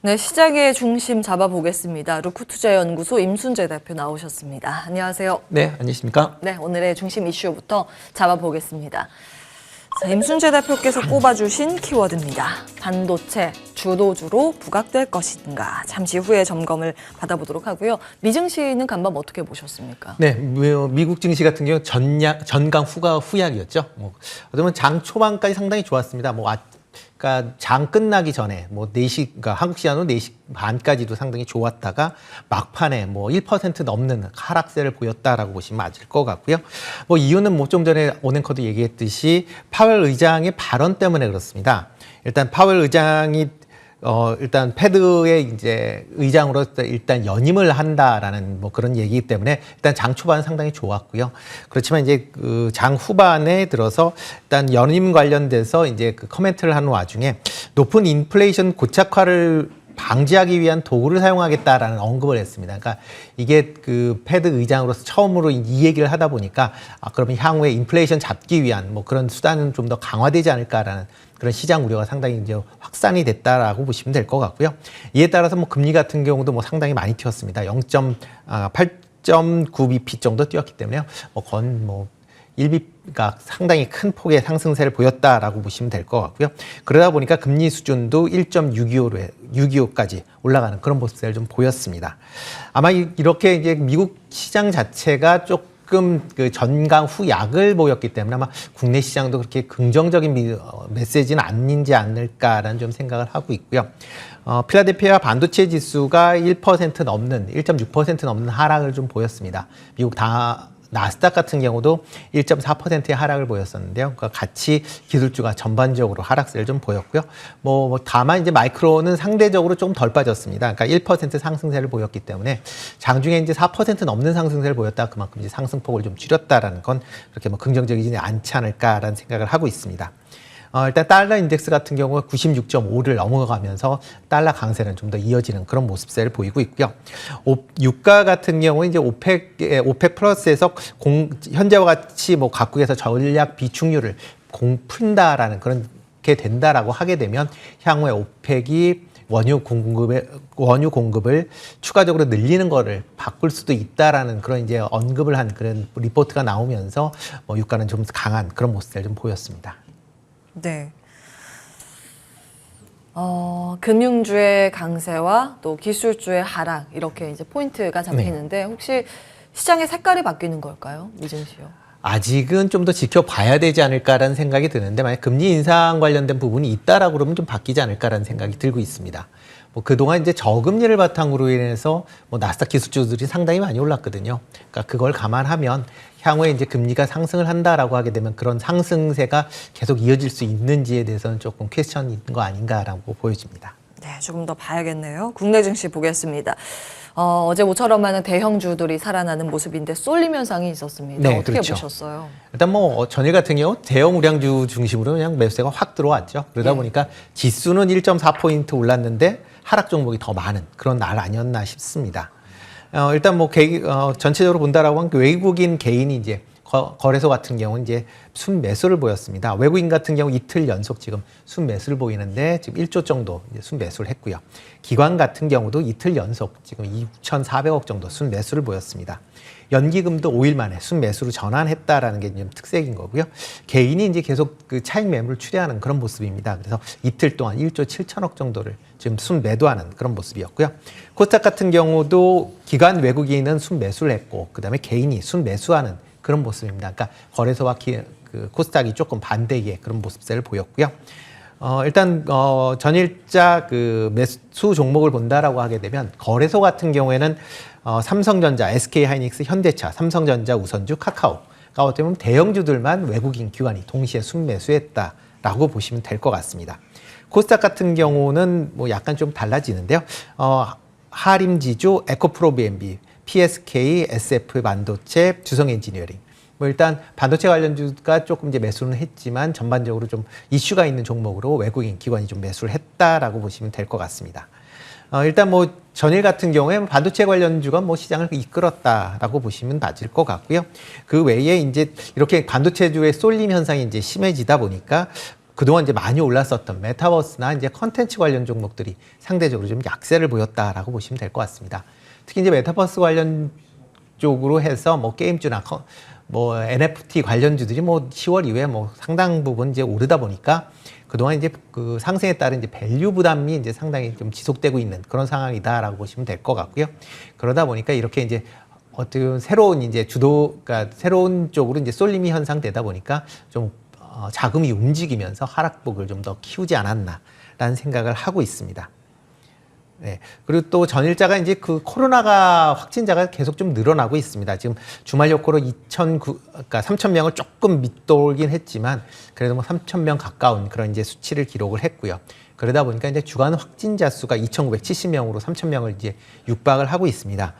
네, 시장의 중심 잡아보겠습니다. 루크투자연구소 임순재 대표 나오셨습니다. 안녕하세요. 네, 안녕하십니까? 네, 오늘의 중심 이슈부터 잡아보겠습니다. 자, 임순재 대표께서 꼽아주신 키워드입니다. 반도체 주도주로 부각될 것인가. 잠시 후에 점검을 받아보도록 하고요. 미증시는 간밤 어떻게 보셨습니까? 네, 미국 증시 같은 경우 전강 후약이었죠. 어쩌면 장 초반까지 상당히 좋았습니다. 그러니까 장 끝나기 전에 4시, 그러니까 한국 시간으로 4시 반까지도 상당히 좋았다가 막판에 1% 넘는 하락세를 보였다라고 보시면 맞을 것 같고요. 이유는 좀 전에 오냉커도 얘기했듯이 파웰 의장의 발언 때문에 그렇습니다. 일단 파웰 의장이 일단 패드의 이제 의장으로 일단 연임을 한다라는 그런 얘기이기 때문에 일단 장 초반은 상당히 좋았고요. 그렇지만 이제 그 장 후반에 들어서 일단 연임 관련돼서 이제 그 코멘트를 하는 와중에 높은 인플레이션 고착화를 방지하기 위한 도구를 사용하겠다라는 언급을 했습니다. 그러니까 이게 그 패드 의장으로서 처음으로 이 얘기를 하다 보니까 그러면 향후에 인플레이션 잡기 위한 그런 수단은 좀 더 강화되지 않을까라는 그런 시장 우려가 상당히 이제 확산이 됐다라고 보시면 될 것 같고요. 이에 따라서 금리 같은 경우도 상당히 많이 튀었습니다. 8.9bp 정도 뛰었기 때문에요. 건 1bp가 상당히 큰 폭의 상승세를 보였다라고 보시면 될 것 같고요. 그러다 보니까 금리 수준도 1.625까지 올라가는 그런 모습을 좀 보였습니다. 아마 이렇게 이제 미국 시장 자체가 조금 그 전강 후약을 보였기 때문에 아마 국내 시장도 그렇게 긍정적인 메시지는 아닌지 않을까라는 좀 생각을 하고 있고요. 필라델피아 반도체 지수가 1% 넘는 1.6% 넘는 하락을 좀 보였습니다. 미국 나스닥 같은 경우도 1.4%의 하락을 보였었는데요. 그러니까 같이 기술주가 전반적으로 하락세를 좀 보였고요. 다만 이제 마이크로는 상대적으로 좀 덜 빠졌습니다. 그러니까 1% 상승세를 보였기 때문에 장중에 이제 4% 넘는 상승세를 보였다. 그만큼 이제 상승폭을 좀 줄였다라는 건 그렇게 긍정적이지 않지 않을까라는 생각을 하고 있습니다. 일단 달러 인덱스 같은 경우 96.5를 넘어가면서 달러 강세는 좀 더 이어지는 그런 모습세를 보이고 있고요. 유가 같은 경우 이제 오펙 플러스에서 현재와 같이 각국에서 전략 비축률을 푼다라는 그런 게 된다라고 하게 되면 향후에 오펙이 원유 공급을 추가적으로 늘리는 거를 바꿀 수도 있다라는 그런 이제 언급을 한 그런 리포트가 나오면서 유가는 좀 강한 그런 모습을 좀 보였습니다. 네. 금융주의 강세와 또 기술주의 하락 이렇게 이제 포인트가 잡히는데 혹시 시장의 색깔이 바뀌는 걸까요? 미증시요? 아직은 좀 더 지켜봐야 되지 않을까라는 생각이 드는데 만약 금리 인상 관련된 부분이 있다라고 그러면 좀 바뀌지 않을까라는 생각이 들고 있습니다. 그동안 이제 저금리를 바탕으로 인해서 나스닥 기술주들이 상당히 많이 올랐거든요. 그러니까 그걸 감안하면 향후에 이제 금리가 상승을 한다라고 하게 되면 그런 상승세가 계속 이어질 수 있는지에 대해서는 조금 퀘스천이 있는 거 아닌가라고 보여집니다. 네, 조금 더 봐야겠네요. 국내 증시 보겠습니다. 어제 모처럼 하는 대형주들이 살아나는 모습인데 쏠림 현상이 있었습니다. 네, 어떻게 그렇죠. 보셨어요? 일단 전일 같은 경우 대형 우량주 중심으로 그냥 매수세가 확 들어왔죠. 그러다 보니까 지수는 1.4포인트 올랐는데 하락 종목이 더 많은 그런 날 아니었나 싶습니다. 일단 전체적으로 본다라고 하면 외국인 개인이 이제 거래소 같은 경우는 이제 순매수를 보였습니다. 외국인 같은 경우 이틀 연속 지금 순매수를 보이는데 지금 1조 정도 이제 순매수를 했고요. 기관 같은 경우도 이틀 연속 지금 2,400억 정도 순매수를 보였습니다. 연기금도 5일 만에 순매수로 전환했다라는 게 좀 특색인 거고요. 개인이 이제 계속 그 차익 매물을 출회하는 그런 모습입니다. 그래서 이틀 동안 1조 7천억 정도를 지금 순매도하는 그런 모습이었고요. 코스닥 같은 경우도 기관 외국인은 순매수를 했고 그다음에 개인이 순매수하는 그런 모습입니다. 그러니까 거래소와 그 코스닥이 조금 반대의 그런 모습세를 보였고요. 일단 전일자 그 매수 종목을 본다라고 하게 되면 거래소 같은 경우에는 삼성전자, SK하이닉스, 현대차, 삼성전자, 우선주, 카카오가 어떻게 보면 대형주들만 외국인 기관이 동시에 순매수했다라고 보시면 될 것 같습니다. 코스닥 같은 경우는 약간 좀 달라지는데요. 하림지주, 에코프로비엠비, PSK, SF 반도체, 주성 엔지니어링. 일단 반도체 관련주가 조금 이제 매수는 했지만 전반적으로 좀 이슈가 있는 종목으로 외국인 기관이 좀 매수를 했다라고 보시면 될 것 같습니다. 일단 전일 같은 경우에 반도체 관련주가 시장을 이끌었다라고 보시면 맞을 것 같고요. 그 외에 이제 이렇게 반도체주의 쏠림 현상이 이제 심해지다 보니까 그동안 이제 많이 올랐었던 메타버스나 이제 컨텐츠 관련 종목들이 상대적으로 좀 약세를 보였다라고 보시면 될 것 같습니다. 특히 이제 메타버스 관련 쪽으로 해서 뭐 게임주나 뭐 NFT 관련주들이 뭐 10월 이후에 뭐 상당 부분 이제 오르다 보니까 그동안 이제 그 상승에 따른 이제 밸류 부담이 이제 상당히 좀 지속되고 있는 그런 상황이다라고 보시면 될 것 같고요. 그러다 보니까 이렇게 이제 어떤 새로운 이제 그러니까 새로운 쪽으로 이제 쏠림이 현상되다 보니까 좀 자금이 움직이면서 하락폭을 좀 더 키우지 않았나라는 생각을 하고 있습니다. 네. 그리고 또 전일자가 이제 그 코로나가 확진자가 계속 좀 늘어나고 있습니다. 지금 주말 효과로 그러니까 3,000명을 조금 밑돌긴 했지만 그래도 뭐 3,000명 가까운 그런 이제 수치를 기록을 했고요. 그러다 보니까 이제 주간 확진자 수가 2,970명으로 3,000명을 이제 육박을 하고 있습니다.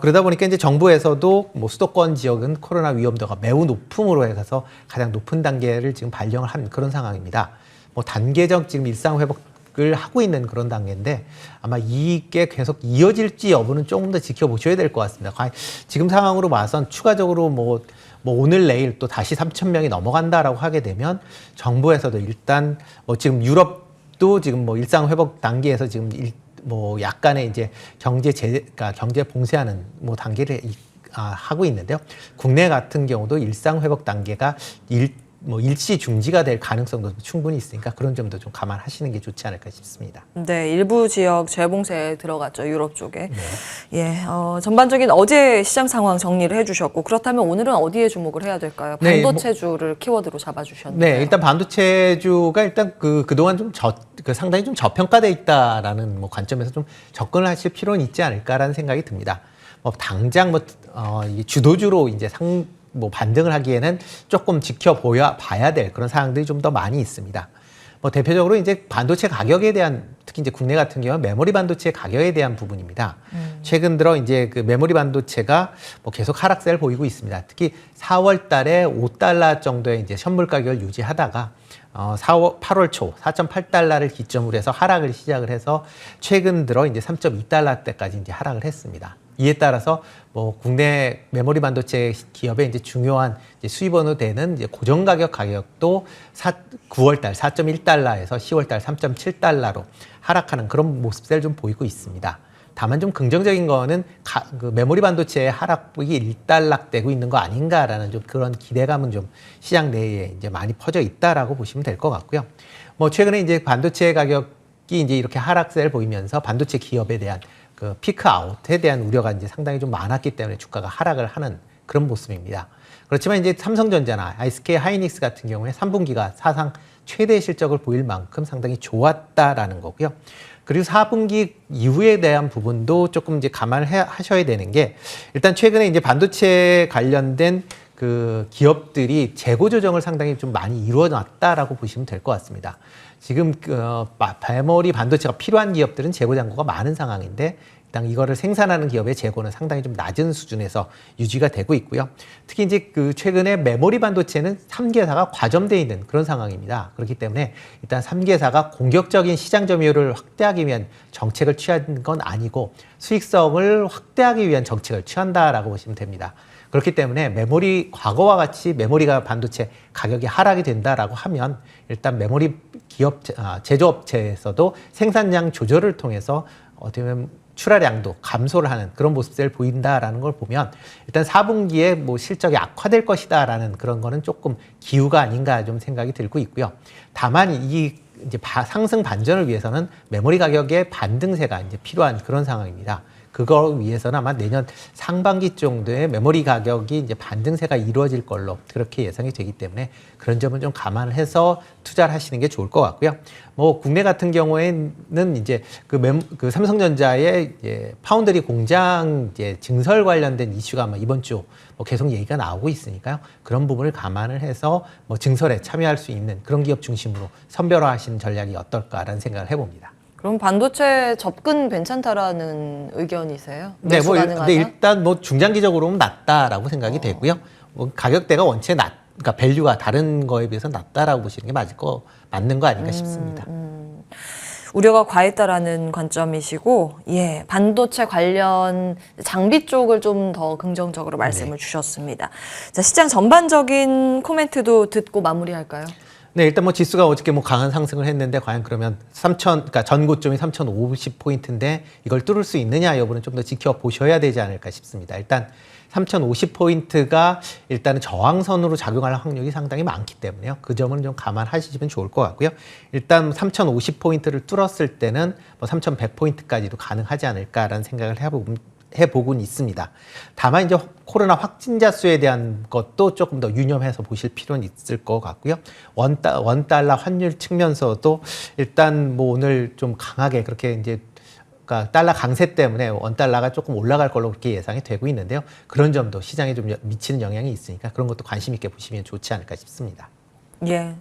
그러다 보니까 이제 정부에서도 뭐 수도권 지역은 코로나 위험도가 매우 높음으로 해서 가장 높은 단계를 지금 발령을 한 그런 상황입니다. 뭐 단계적 지금 일상 회복을 하고 있는 그런 단계인데 아마 이게 계속 이어질지 여부는 조금 더 지켜보셔야 될 것 같습니다. 지금 상황으로 봐선 추가적으로 뭐 오늘 내일 또 다시 3,000명이 넘어간다라고 하게 되면 정부에서도 일단 뭐 지금 유럽도 지금 뭐 일상 회복 단계에서 지금 뭐 약간의 이제 그러니까 경제 봉쇄하는 뭐 단계를 하고 있는데요. 국내 같은 경우도 일상 회복 단계가 일시 중지가 될 가능성도 충분히 있으니까 그런 점도 좀 감안하시는 게 좋지 않을까 싶습니다. 네, 일부 지역 재봉쇄에 들어갔죠, 유럽 쪽에. 네. 예, 전반적인 어제 시장 상황 정리를 해주셨고, 그렇다면 오늘은 어디에 주목을 해야 될까요? 네, 반도체주를 키워드로 잡아주셨는데. 네, 일단 반도체주가 일단 그동안 좀 상당히 좀 저평가돼 있다라는 뭐 관점에서 좀 접근을 하실 필요는 있지 않을까라는 생각이 듭니다. 뭐 당장 주도주로 이제 반등을 하기에는 조금 봐야 될 그런 사항들이 좀 더 많이 있습니다. 뭐 대표적으로 이제 반도체 가격에 대한 특히 이제 국내 같은 경우는 메모리 반도체 가격에 대한 부분입니다. 최근 들어 이제 그 메모리 반도체가 뭐 계속 하락세를 보이고 있습니다. 특히 4월 달에 $5 정도의 이제 현물 가격을 유지하다가 8월 초 4.8달러를 기점으로 해서 하락을 시작을 해서 최근 들어 이제 3.2달러대까지 이제 하락을 했습니다. 이에 따라서 뭐 국내 메모리 반도체 기업의 이제 중요한 이제 수입원으로 되는 이제 고정 가격도 9월 달 4.1달러에서 10월 달 3.7달러로 하락하는 그런 모습을 좀 보이고 있습니다. 다만 좀 긍정적인 거는 그 메모리 반도체의 하락폭이 일단락되고 있는 거 아닌가라는 좀 그런 기대감은 좀 시장 내에 이제 많이 퍼져 있다라고 보시면 될 것 같고요. 뭐 최근에 이제 반도체 가격이 이제 이렇게 하락세를 보이면서 반도체 기업에 대한 그 피크 아웃에 대한 우려가 이제 상당히 좀 많았기 때문에 주가가 하락을 하는 그런 모습입니다. 그렇지만 이제 삼성전자나 SK 하이닉스 같은 경우에 3분기가 사상 최대 실적을 보일 만큼 상당히 좋았다라는 거고요. 그리고 4분기 이후에 대한 부분도 조금 이제 감안을 하셔야 되는 게 일단 최근에 이제 반도체 관련된 그 기업들이 재고 조정을 상당히 좀 많이 이루어놨다라고 보시면 될 것 같습니다. 지금 메모리 반도체가 필요한 기업들은 재고 잔고가 많은 상황인데 일단 이거를 생산하는 기업의 재고는 상당히 좀 낮은 수준에서 유지가 되고 있고요. 특히 이제 그 최근에 메모리 반도체는 3개사가 과점되어 있는 그런 상황입니다. 그렇기 때문에 일단 3개사가 공격적인 시장 점유율을 확대하기 위한 정책을 취한 건 아니고 수익성을 확대하기 위한 정책을 취한다라고 보시면 됩니다. 그렇기 때문에 과거와 같이 메모리가 반도체 가격이 하락이 된다라고 하면 일단 메모리 제조업체에서도 생산량 조절을 통해서 어떻게 보면 출하량도 감소를 하는 그런 모습을 보인다라는 걸 보면 일단 4분기에 뭐 실적이 악화될 것이다라는 그런 거는 조금 기우가 아닌가 좀 생각이 들고 있고요. 다만 이제 상승 반전을 위해서는 메모리 가격의 반등세가 이제 필요한 그런 상황입니다. 그거 위해서는 아마 내년 상반기 정도에 메모리 가격이 이제 반등세가 이루어질 걸로 그렇게 예상이 되기 때문에 그런 점은 좀 감안을 해서 투자를 하시는 게 좋을 것 같고요. 뭐 국내 같은 경우에는 이제 그 삼성전자의 이제 파운드리 공장 이제 증설 관련된 이슈가 아마 이번 주 뭐 계속 얘기가 나오고 있으니까요. 그런 부분을 감안을 해서 뭐 증설에 참여할 수 있는 그런 기업 중심으로 선별화하시는 전략이 어떨까라는 생각을 해봅니다. 그럼 반도체 접근 괜찮다라는 의견이세요? 네, 매수 가능하다? 근데 일단 뭐 중장기적으로는 낮다라고 생각이 되고요. 뭐 가격대가 원체 그러니까 밸류가 다른 거에 비해서 낮다라고 보시는 게 맞는 거 아닌가 싶습니다. 우려가 과했다라는 관점이시고, 예, 반도체 관련 장비 쪽을 좀 더 긍정적으로 말씀을 주셨습니다. 자, 시장 전반적인 코멘트도 듣고 마무리할까요? 네, 일단 뭐 지수가 어저께 뭐 강한 상승을 했는데 과연 그러면 그러니까 전 고점이 3,050포인트인데 이걸 뚫을 수 있느냐 여부는 좀 더 지켜보셔야 되지 않을까 싶습니다. 일단 3,050포인트가 일단은 저항선으로 작용할 확률이 상당히 많기 때문에요. 그 점은 좀 감안하시면 좋을 것 같고요. 일단 3,050포인트를 뚫었을 때는 뭐 3,100포인트까지도 가능하지 않을까라는 생각을 해보곤 있습니다. 다만 이제 코로나 확진자 수에 대한 것도 조금 더 유념해서 보실 필요는 있을 것 같고요. 원달러 환율 측면서도 일단 뭐 오늘 좀 강하게 그렇게 이제 그러니까 달러 강세 때문에 원달러가 조금 올라갈 걸로 그렇게 예상이 되고 있는데요. 그런 점도 시장에 좀 미치는 영향이 있으니까 그런 것도 관심 있게 보시면 좋지 않을까 싶습니다. 예.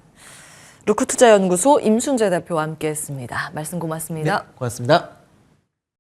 루크투자연구소 임순재 대표와 함께했습니다. 말씀 고맙습니다. 네, 고맙습니다.